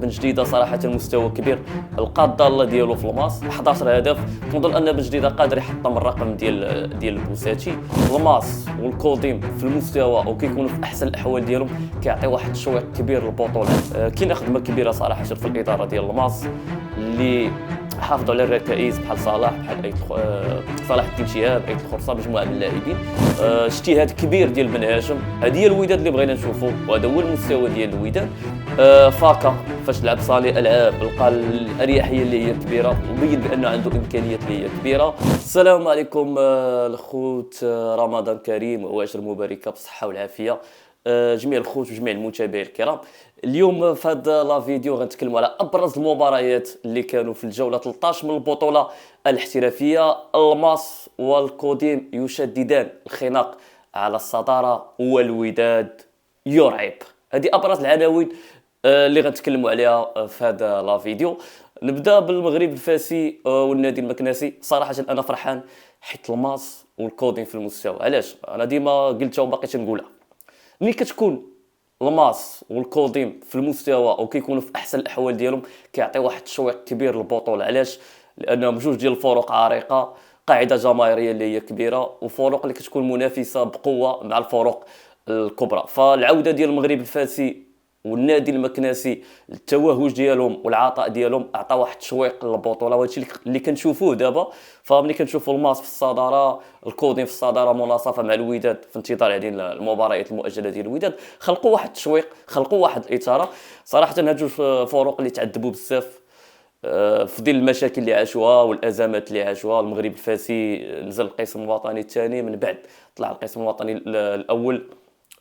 بن جديده صراحه المستوى كبير، لقى الضاله ديالو في الماس 11 هدف. كنظن ان بن جديده قادر يحطم الرقم ديال البوساتي. الماس والكوديم في المستوى وكيكونوا في احسن الاحوال ديالهم كيعطي واحد التشويق كبير للبطوله. كاينه خدمه كبيره صراحه في الاداره ديال الماس اللي حافظوا على الركائز بحال صلاح، بحال صلاح الدين شهاب، ايت الخرصه، مجموعه من اللاعبين. اجتهاد كبير ديال بن هاشم، هذه هي الوداد اللي بغينا نشوفوا، وهذا هو المستوى ديال الوداد. فاكا فاش لعب صالح العاب لقى الاريحيه اللي هي كبيره وبين بانه عنده امكانيات اللي هي كبيره. السلام عليكم الخوت، رمضان كريم وعشر مباركه بالصحه والعافيه. جميع الخوت وجميع المتابعين الكرام، اليوم في هذا لا فيديو غنتكلموا على ابرز المباريات اللي كانوا في الجوله 13 من البطوله الاحترافيه. الماس والكوديم يشددان الخناق على الصداره والوداد يرعب. هذه ابرز العناوين اللي غنتكلموا عليها في هذا لا فيديو. نبدا بالمغرب الفاسي والنادي المكناسي. صراحه انا فرحان حيت الماس والكوديم في المستوى. علاش؟ انا ديما قلتها وباقي تنقولها، ملي كتكون الماس والكوديم في المستوى وكيكونوا في احسن الاحوال ديالهم كيعطي واحد التشويق كبير للبطوله. علاش؟ لانهم جوج ديال الفرق عريقه، قاعده جماهيريه اللي هي كبيره، وفرق اللي كتكون منافسه بقوه مع الفرق الكبرى. فالعوده ديال المغرب الفاسي والنادي المكناسي، التوهج ديالهم والعطاء ديالهم اعطى واحد التشويق للبطوله، وهادشي اللي كنشوفوه دابا. فملي كنشوفوا الماس في الصداره، الكودين في الصداره مناصفه مع الوداد في انتظار يعني المباريات المؤجله ديال الوداد، خلقوا واحد التشويق، خلقوا واحد الاثاره. صراحه هاد جوج فرق اللي تعذبوا بزاف في ظل المشاكل اللي عاشوها والازمات اللي عاشوها. المغرب الفاسي نزل القسم الوطني الثاني، من بعد طلع القسم الوطني الاول.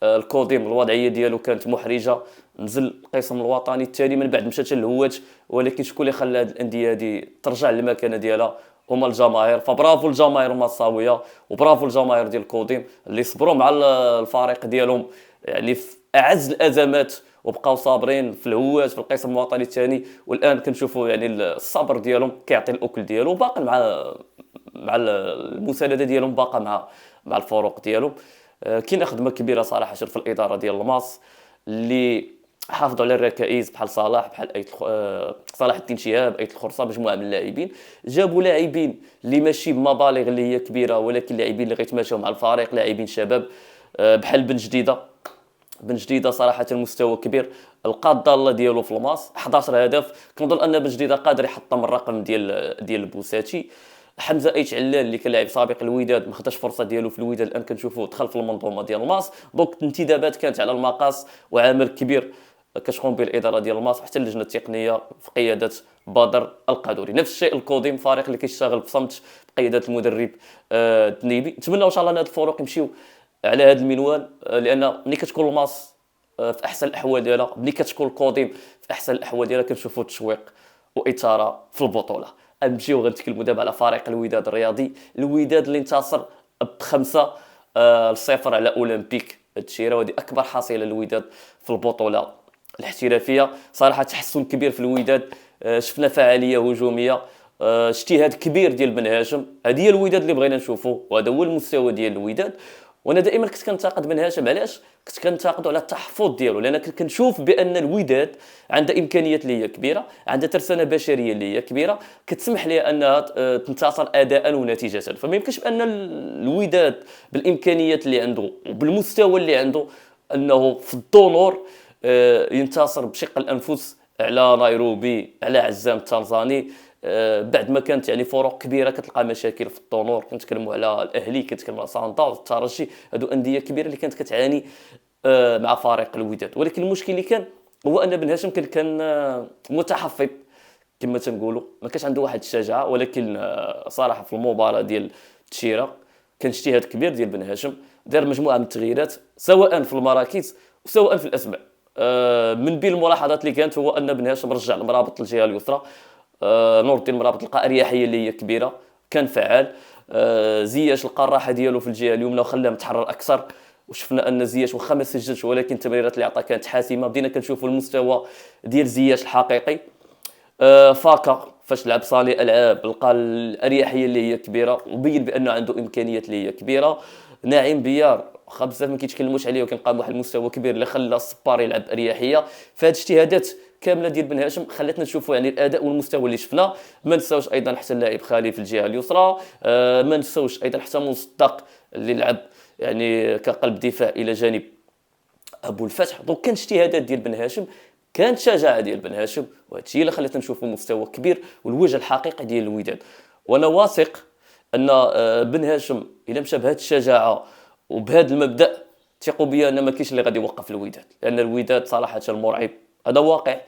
الكوديم الوضعيه ديالو كانت محرجه، نزل القسم الوطني الثاني، من بعد مشات للهواج. ولكن شكون اللي خلى هذه الانديه هذه ترجع للمكانه ديالها؟ هما الجماهير. فبرافو الجماهير المصاويه وبرافو الجماهير ديال الكوديم اللي صبروا مع الفريق ديالهم يعني في اعز الازمات وبقاو صابرين في الهواج في القسم الوطني الثاني. والان كنشوفوا يعني الصبر ديالهم كيعطي الاكل ديالو، وباقي مع المسانده ديالهم باقا مع الفرق ديالهم. كاينه خدمه كبيره صراحه في الاداره ديال الماس اللي حافظوا على الركائز بحال صلاح، بحال صلاح الدين شهاب، ايت الخرصه، مجموعه من اللاعبين. جابوا لاعبين اللي ماشي بمبالغ اللي هي كبيره، ولكن لاعبين اللي غيتماشاو مع الفريق، لاعبين شباب بحال بن جديده صراحه المستوى كبير، لقى الضاله ديالو في الماس 11 هدف. كنظن ان بن جديده قادر يحطم الرقم ديال البوساتي. حمزه ايت علال اللي كان لاعب سابق الوداد ما خداش فرصه ديالو في الوداد، الان كنشوفوه دخل في المنظومه ديال الماس. دونك الانتدابات كانت على المقاس، وعامل كبير كتقوم به الاداره ديال الماس وحتى اللجنه التقنيه في قياده بدر القادوري. نفس الشيء الكوديم، فريق اللي كيشتغل بصمت بقياده المدرب الدنيبي. نتمنى ان شاء الله ان هاد الفرق يمشيو على هذا المنوال، لان ملي كتكون الماس في احسن الاحوال ديالها، ملي كتكون الكوديم في احسن الاحوال ديالها، كنشوفوا التشويق واثاره في البطوله. نمشيو غنتكلموا دابا على فريق الوداد الرياضي. الوداد اللي انتصر ب5-0 على اولمبيك التشيره، وهذه اكبر حصيله للوداد في البطوله الاحترافيه. صراحه تحسن كبير في الوداد، شفنا فعاليه هجوميه، اجتهاد كبير ديال بن هاشم. هذه هي الوداد اللي بغينا نشوفوا، وهذا هو المستوى ديال الوداد. وانا دائما كنت كنتقد بن هاشم. علاش كنت كنتقدوا؟ على التحفظ ديالو، لان كنت كنشوف بان الوداد عندها امكانيات اللي هي كبيره، عندها ترسانه بشريه اللي هي كبيره كتسمح لها انها تنتصر اداء ونتيجه. فما يمكنش بان الوداد بالامكانيات اللي عنده وبالمستوى اللي عنده انه في الدونور ينتصر بشق الانفس على نيروبي، على عزام التنزاني. بعد ما كانت يعني فرق كبيره كتلقى مشاكل في الطنور. كنتكلموا على الاهلي، كنتكلموا على سانتا والترجي، هادو انديه كبيره اللي كانت كتعاني مع فريق الوداد. ولكن المشكل اللي كان هو ان بن هاشم كان متحفظ كما تنقولوا، ما كانش عنده واحد الشجاعه. ولكن صراحه في المباراه ديال التشيره كان اجتهاد كبير ديال بن هاشم، دار مجموعه من التغييرات سواء في المراكز وسواء في الاسماء. من بين الملاحظات اللي كانت هو ان بن هاشم رجع المرابط للجهه اليسرى. نور الدين المرابط لقى اريحيه اللي هي كبيره، كان فعال. زياش لقى الراحه ديالو في الجهه اليمنى وخلاه متحرر اكثر. وشفنا ان زياش واخا ما سجلش، ولكن التمريرات اللي عطا كانت حاسمه. بدينا كنشوفوا المستوى ديال زياش الحقيقي. فاكا فاش لعب صالح العاب لقى الاريحيه اللي هي كبيره وبين بانه عنده امكانيات اللي هي كبيره. ناعم بيار بزاف ما كيتكلموش عليه، وكنلقى واحد المستوى كبير اللي خلى الصبار يلعب اريحيه. فهاد الاجتهادات كامله ديال بن هاشم خلاتنا نشوفوا يعني الاداء والمستوى اللي شفناه. ما نساوش ايضا حتى اللاعب خالي في الجهه اليسرى، ما نساوش ايضا حتى مصدق اللي لعب يعني كقلب دفاع الى جانب ابو الفتح. دونك كان اجتهادات ديال بن هاشم، كانت شجاعه ديال بن هاشم، وهذا الشيء اللي خلاتنا نشوفوا مستوى كبير والوجه الحقيقي ديال الوداد. وانا واثق ان بن هاشم اذا مشى بهذه الشجاعه وبهذا المبدا، ثقوا بيا ان ما كاينش اللي غادي يوقف الوداد، لان الوداد صراحه مرعب، هذا واقع.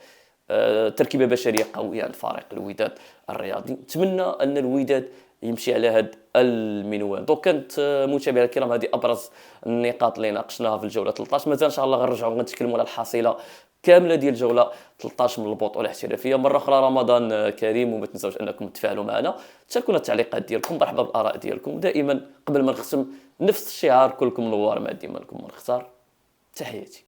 تركيبه بشريه قويه عند فريق الوداد الرياضي. نتمنى ان الوداد يمشي على هذا المنوال. دونك كانت متابعينا الكرام هذه ابرز النقاط اللي ناقشناها في الجوله 13. مازال ان شاء الله غنرجعوا غنتكلموا على الحصيله كامله ديال الجوله 13 من البطوله الاحترافيه. مره اخرى رمضان كريم، وما تنساوش انكم تفاعلوا معنا، تشاركونا التعليقات ديالكم، مرحبا بالاراء ديالكم. دائما قبل ما نختم نفس الشعار، كلكم نوار مع ديما لكم من اختار. تحياتي.